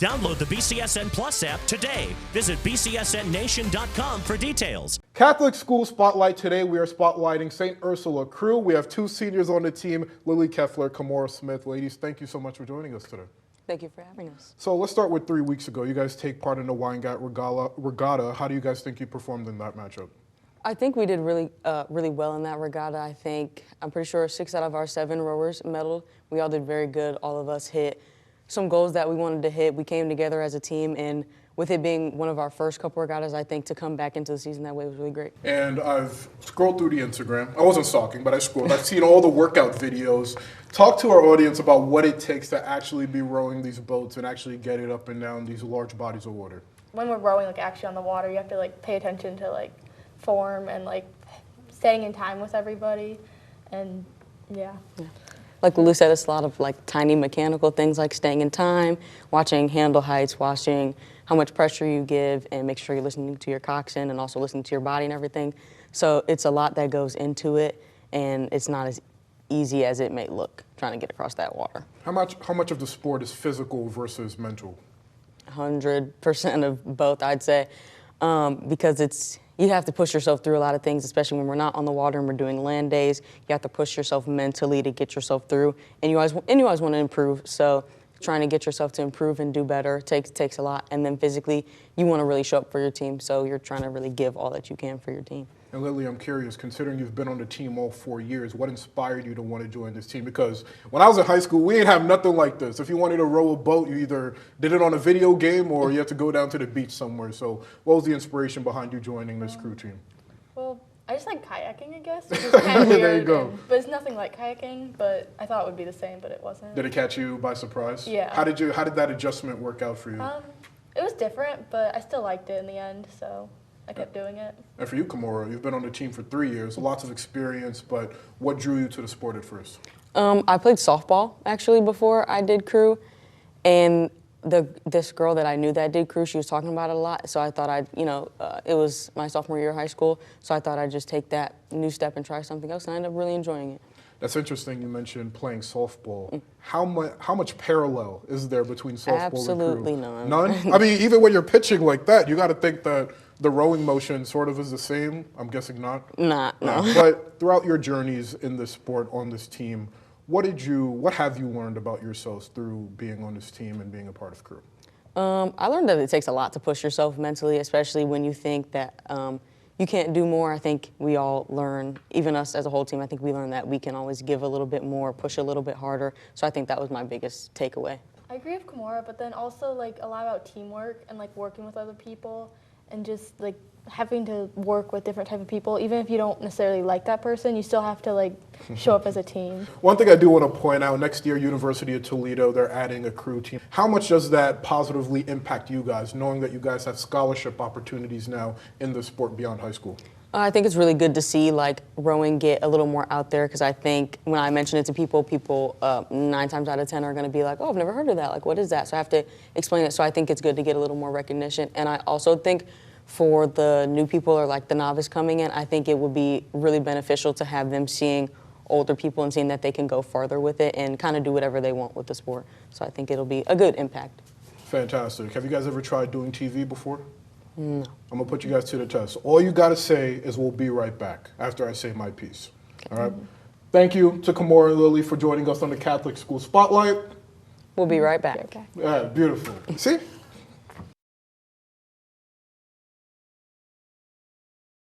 Download the BCSN Plus app today. Visit bcsnnation.com for details. Catholic School Spotlight today. We are spotlighting St. Ursula crew. We have two seniors on the team, Lily Keffler, Kamora Smith. Ladies, thank you so much for joining us today. Thank you for having us. So let's start with 3 weeks ago. You guys take part in the Weingat Regatta. How do you guys think you performed in that matchup? I think we did really well in that regatta. I'm pretty sure 6 out of our 7 rowers medaled. We all did very good. All of us hit some goals that we wanted to hit. We came together as a team, and with it being one of our first couple regattas, I think to come back into the season that way was really great. And I've scrolled through the Instagram. I wasn't stalking, but I scrolled. I've seen all the workout videos. Talk to our audience about what it takes to actually be rowing these boats and actually get it up and down these large bodies of water. When we're rowing, actually on the water, you have to, pay attention to, form and, staying in time with everybody. And, yeah. Like Lulu said, it's a lot of, tiny mechanical things like staying in time, watching handle heights, watching how much pressure you give, and make sure you're listening to your coxswain and also listening to your body and everything. So it's a lot that goes into it, and it's not as easy as it may look trying to get across that water. How much of the sport is physical versus mental? 100% of both, I'd say, because you have to push yourself through a lot of things, especially when we're not on the water and we're doing land days. You have to push yourself mentally to get yourself through, and you always want to improve. So trying to get yourself to improve and do better takes a lot. And then physically, you want to really show up for your team, so you're trying to really give all that you can for your team. And Lily, I'm curious, considering you've been on the team all 4 years, what inspired you to want to join this team? Because when I was in high school, we didn't have nothing like this. If you wanted to row a boat, you either did it on a video game or you had to go down to the beach somewhere. So what was the inspiration behind you joining this crew team? Well, I just like kayaking, I guess. Which is kind of weird. There you go. But it's nothing like kayaking, but I thought it would be the same, but it wasn't. Did it catch you by surprise? Yeah. How did that adjustment work out for you? It was different, but I still liked it in the end, so I kept doing it. And for you, Kamora, you've been on the team for 3 years, lots of experience, but what drew you to the sport at first? I played softball, actually, before I did crew, and this girl that I knew that did crew, she was talking about it a lot, so I thought it was my sophomore year of high school, so I thought I'd just take that new step and try something else, and I ended up really enjoying it. That's interesting you mentioned playing softball. How much parallel is there between softball Absolutely and crew? none. None? I mean, even when you're pitching like that, you got to think that the rowing motion sort of is the same. I'm guessing not? No. But throughout your journeys in this sport, on this team, what have you learned about yourselves through being on this team and being a part of crew? I learned that it takes a lot to push yourself mentally, especially when you think that you can't do more. I think we all learn, even us as a whole team, I think we learn that we can always give a little bit more, push a little bit harder. So I think that was my biggest takeaway. I agree with Kamora, but then also a lot about teamwork and working with other people and just having to work with different type of people. Even if you don't necessarily like that person, you still have to show up as a team. One thing I do want to point out, next year, University of Toledo, they're adding a crew team. How much does that positively impact you guys, knowing that you guys have scholarship opportunities now in the sport beyond high school? I think it's really good to see rowing get a little more out there, because I think when I mention it to people 9 times out of 10 are going to be like, oh, I've never heard of that. What is that? So I have to explain it. So I think it's good to get a little more recognition. And I also think for the new people or the novice coming in, I think it would be really beneficial to have them seeing older people and seeing that they can go farther with it and kind of do whatever they want with the sport. So I think it'll be a good impact. Fantastic. Have you guys ever tried doing TV before? No. I'm going to put you guys to the test. All you got to say is we'll be right back after I say my piece. Okay. All right? Thank you to Kamora and Lily for joining us on the Catholic School Spotlight. We'll be right back. Okay. Yeah, beautiful. See?